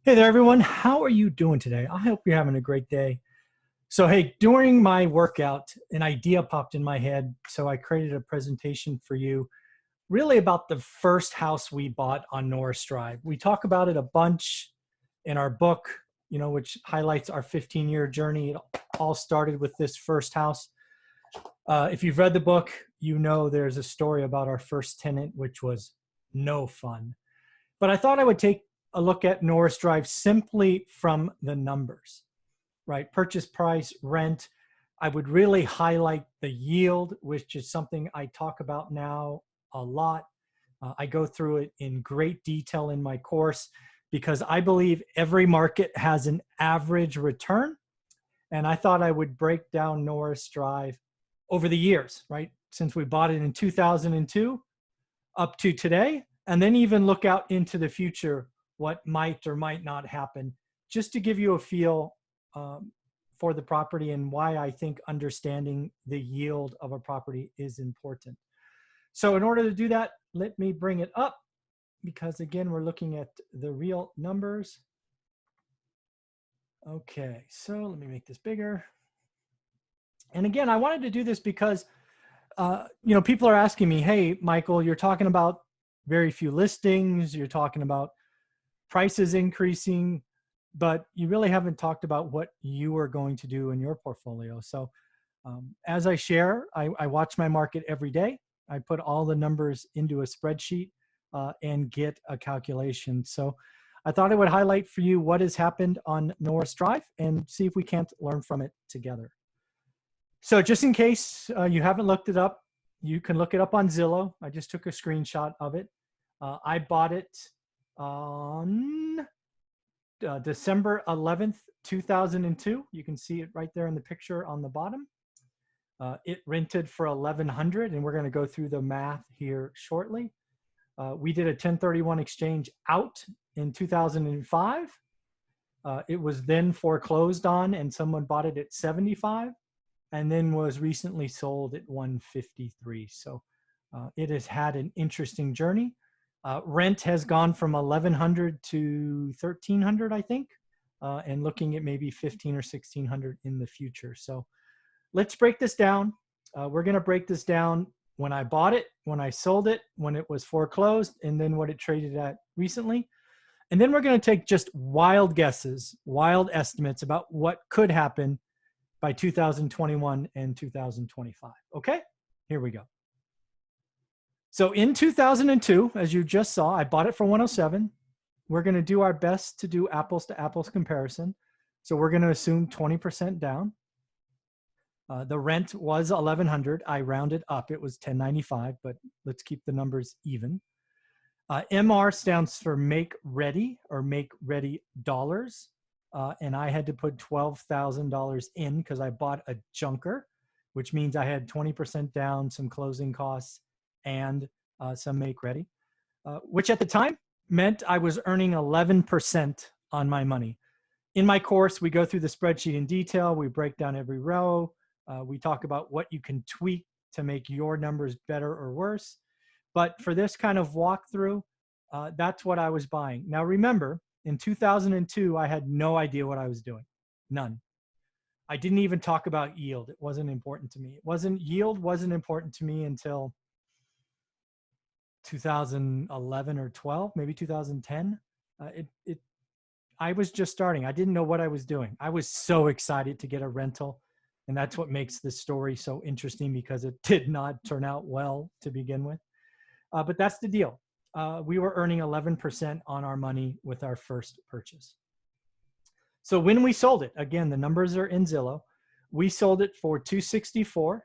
Hey there, everyone. How are you doing today? I hope you're having a great day. So, hey, during my workout, an idea popped in my head. So, I created a presentation for you really about the first house we bought on Norris Drive. We talk about it a bunch in our book, which highlights our 15-year journey. It all started with this first house. If you've read the book, you know there's a story about our first tenant, which was no fun. But I thought I would take a look at Norris Drive simply from the numbers, right? Purchase price, rent. I would really highlight the yield, which is something I talk about now a lot. I go through it in great detail in my course because I believe every market has an average return. And I thought I would break down Norris Drive over the years, right? Since we bought it in 2002 up to today, and then even look out into the future, what might or might not happen, just to give you a feel for the property and why I think understanding the yield of a property is important. So in order to do that, let me bring it up because again, we're looking at the real numbers. Okay, so let me make this bigger. And again, I wanted to do this because people are asking me, hey, Michael, you're talking about very few listings, you're talking about prices increasing, but you really haven't talked about what you are going to do in your portfolio. So as I share, I watch my market every day. I put all the numbers into a spreadsheet and get a calculation. So I thought I would highlight for you what has happened on Norris Drive and see if we can't learn from it together. So just in case you haven't looked it up, you can look it up on Zillow. I just took a screenshot of it. I bought it on December 11th, 2002. You can see it right there in the picture on the bottom. It rented for $1,100, and we're going to go through the math here shortly. We did a 1031 exchange out in 2005. It was then foreclosed on, and someone bought it at 75, and then was recently sold at 153. So it has had an interesting journey. Rent has gone from 1,100 to 1,300, I think, and looking at maybe 15 or 1,600 in the future. So let's break this down. We're going to break this down when I bought it, when I sold it, when it was foreclosed, and then what it traded at recently. And then we're going to take just wild guesses, wild estimates about what could happen by 2021 and 2025. Okay, here we go. So in 2002, as you just saw, I bought it for 107. We're going to do our best to do apples to apples comparison. So we're going to assume 20% down. The rent was 1,100. I rounded up. It was 1095, but let's keep the numbers even. MR stands for make ready or make ready dollars. And I had to put $12,000 in because I bought a junker, which means I had 20% down, some closing costs, and some make ready, which at the time meant I was earning 11% on my money. In my course, we go through the spreadsheet in detail. We break down every row. We talk about what you can tweak to make your numbers better or worse. But for this kind of walkthrough, that's what I was buying. Now, remember, in 2002, I had no idea what I was doing. None. I didn't even talk about yield. It wasn't important to me. Yield wasn't important to me until 2011 or 12, maybe 2010. I was just starting. I didn't know what I was doing. I was so excited to get a rental. And that's what makes this story so interesting because it did not turn out well to begin with. But that's the deal. We were earning 11% on our money with our first purchase. So when we sold it, again, the numbers are in Zillow. We sold it for $264.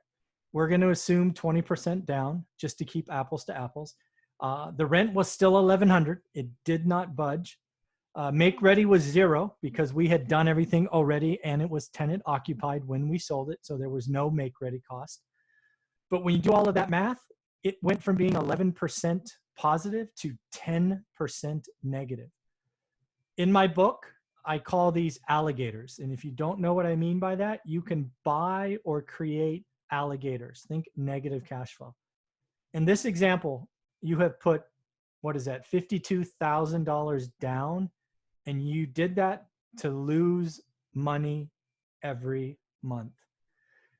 We're going to assume 20% down just to keep apples to apples. The rent was still $1,100. It did not budge. Make ready was 0 because we had done everything already and it was tenant occupied when we sold it. So there was no make ready cost. But when you do all of that math, it went from being 11% positive to 10% negative. In my book, I call these alligators. And if you don't know what I mean by that, you can buy or create alligators. Think negative cash flow. In this example, you have put, what is that, $52,000 down And you did that to lose money every month.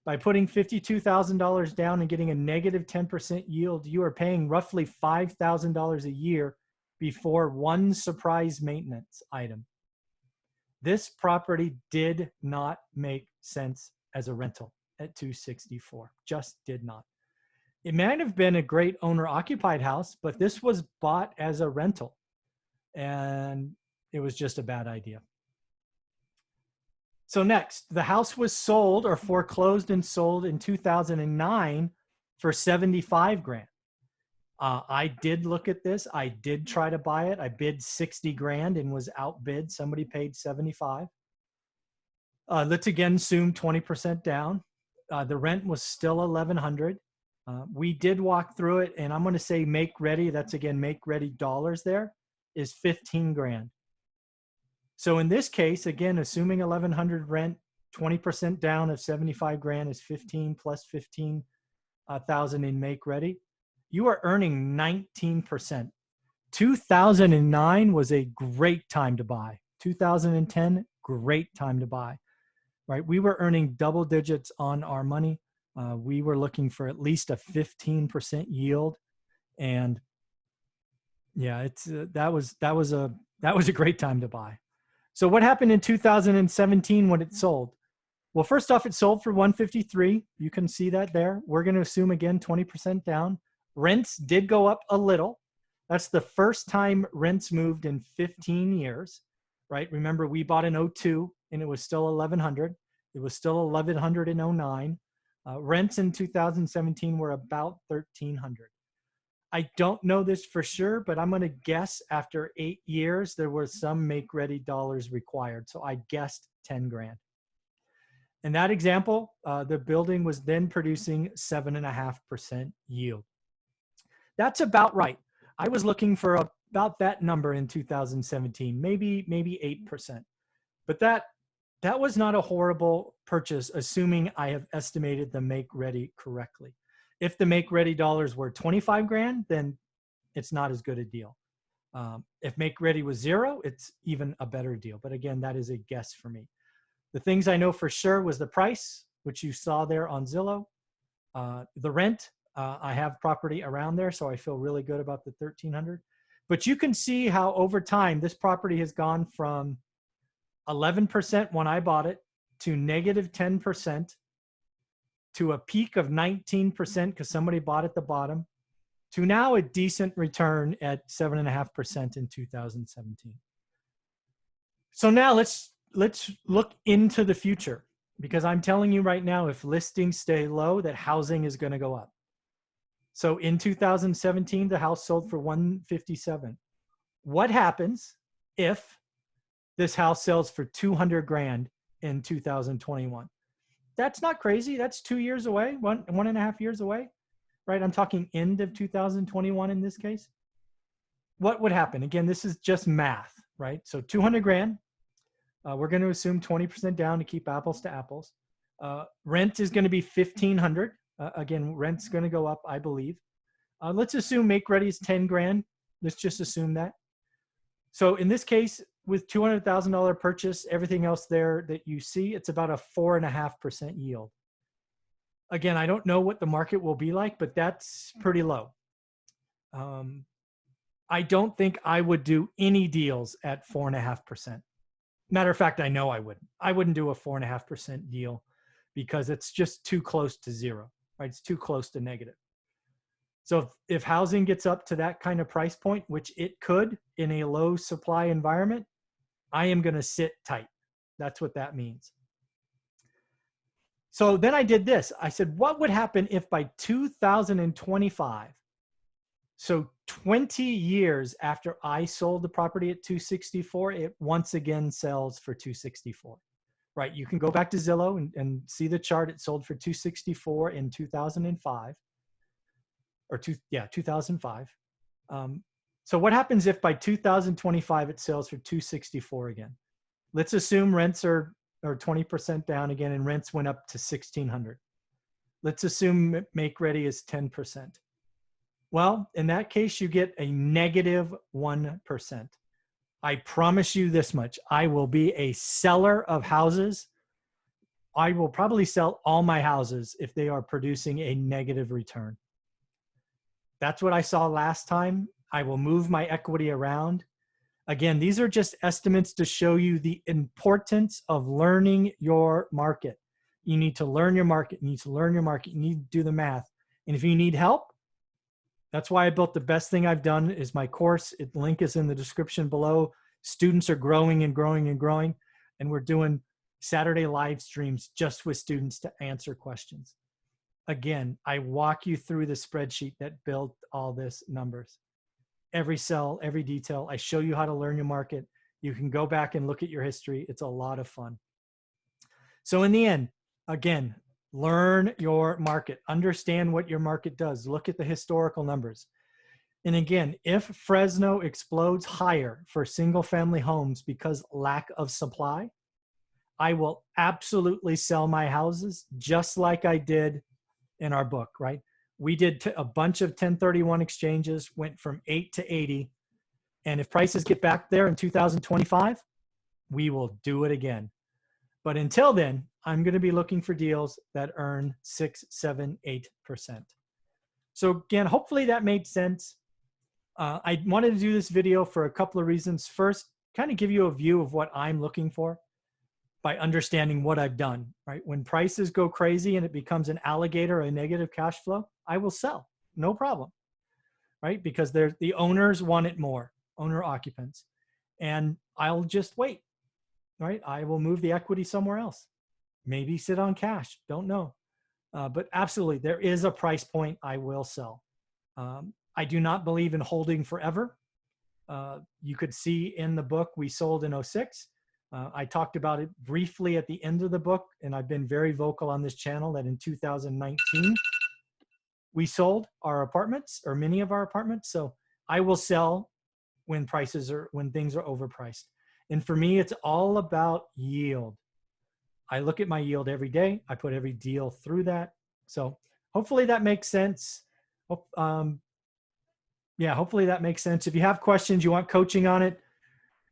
By putting $52,000 down and getting a negative 10% yield, you are paying roughly $5,000 a year before one surprise maintenance item. This property did not make sense as a rental at 264, just did not. It might have been a great owner-occupied house, but this was bought as a rental, and it was just a bad idea. So next, the house was sold or foreclosed and sold in 2009 for 75 grand. I did look at this. I did try to buy it. I bid 60 grand and was outbid. Somebody paid 75. Let's again assume 20% down. The rent was still 1,100. We did walk through it, and I'm going to say make ready. That's again make ready dollars. There is 15 grand. So in this case, again, assuming 1,100 rent, 20% down of 75 grand is 15 plus 15,000 in make ready. You are earning 19%. 2009 was a great time to buy. 2010, great time to buy, right? We were earning double digits on our money. We were looking for at least a 15% yield. And yeah, that was a great time to buy. So what happened in 2017 when it sold? Well, first off, it sold for 153. You can see that there. We're going to assume again 20% down. Rents did go up a little. That's the first time rents moved in 15 years, right? Remember, we bought in 02 and it was still 1,100. It was still 1,100 in 09. Rents in 2017 were about 1,300. I don't know this for sure, but I'm going to guess after 8 years, there were some make-ready dollars required. So I guessed 10 grand. In that example, the building was then producing 7.5% yield. That's about right. I was looking for about that number in 2017, maybe 8%. But that was not a horrible purchase, assuming I have estimated the make-ready correctly. If the make-ready dollars were 25 grand, then it's not as good a deal. If make-ready was 0, it's even a better deal. But again, that is a guess for me. The things I know for sure was the price, which you saw there on Zillow. The rent, I have property around there, so I feel really good about the 1,300. But you can see how over time, this property has gone from 11% when I bought it to negative 10%, to a peak of 19% because somebody bought at the bottom, to now a decent return at 7.5% in 2017. So now let's look into the future, because I'm telling you right now, if listings stay low, that housing is going to go up. So in 2017, the house sold for 157. What happens if this house sells for 200 grand in 2021? That's not crazy. That's 2 years away, one and a half years away, right? I'm talking end of 2021 in this case. What would happen? Again, this is just math, right? So 200 grand, we're going to assume 20% down to keep apples to apples. Rent is going to be 1,500. Again, rent's going to go up, I believe. Let's assume make ready is 10 grand. Let's just assume that. So in this case, with $200,000 purchase, everything else there that you see, it's about a 4.5% yield. Again, I don't know what the market will be like, but that's pretty low. I don't think I would do any deals at 4.5%. Matter of fact, I know I wouldn't. I wouldn't do a 4.5% deal because it's just too close to 0, right? It's too close to negative. So if housing gets up to that kind of price point, which it could in a low supply environment, I am going to sit tight. That's what that means. So then I did this. I said, what would happen if by 2025, so 20 years after I sold the property at 264, it once again sells for 264, right? You can go back to Zillow and see the chart. It sold for 264 in 2005. 2005. So what happens if by 2025 it sells for 264 again? Let's assume rents are 20% down again and rents went up to 1,600. Let's assume make ready is 10%. Well, in that case, you get a negative 1%. I promise you this much. I will be a seller of houses. I will probably sell all my houses if they are producing a negative return. That's what I saw last time. I will move my equity around. Again, these are just estimates to show you the importance of learning your market. You need to learn your market. You need to learn your market. You need to do the math. And if you need help, that's why I built the best thing I've done is my course. The link is in the description below. Students are growing and growing and growing. And we're doing Saturday live streams just with students to answer questions. Again, I walk you through the spreadsheet that built all this numbers. Every cell, every detail. I show you how to learn your market. You can go back and look at your history. It's a lot of fun. So in the end, again, learn your market. Understand what your market does. Look at the historical numbers. And again, if Fresno explodes higher for single family homes because lack of supply, I will absolutely sell my houses just like I did in our book, right? We did a bunch of 1031 exchanges, went from 8 to 80. And if prices get back there in 2025, we will do it again. But until then, I'm going to be looking for deals that earn 6, 7, 8%. So again, hopefully that made sense. I wanted to do this video for a couple of reasons. First, kind of give you a view of what I'm looking for by understanding what I've done, right? When prices go crazy and it becomes an alligator, a negative cash flow, I will sell, no problem, right? Because the owners want it more, owner occupants. And I'll just wait, right? I will move the equity somewhere else. Maybe sit on cash, don't know. But absolutely, there is a price point I will sell. I do not believe in holding forever. You could see in the book we sold in 06. I talked about it briefly at the end of the book, and I've been very vocal on this channel that in 2019, we sold our apartments or many of our apartments. So I will sell when things are overpriced. And for me, it's all about yield. I look at my yield every day. I put every deal through that. So hopefully that makes sense. Yeah, hopefully that makes sense. If you have questions, you want coaching on it,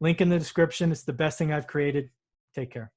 link in the description. It's the best thing I've created. Take care.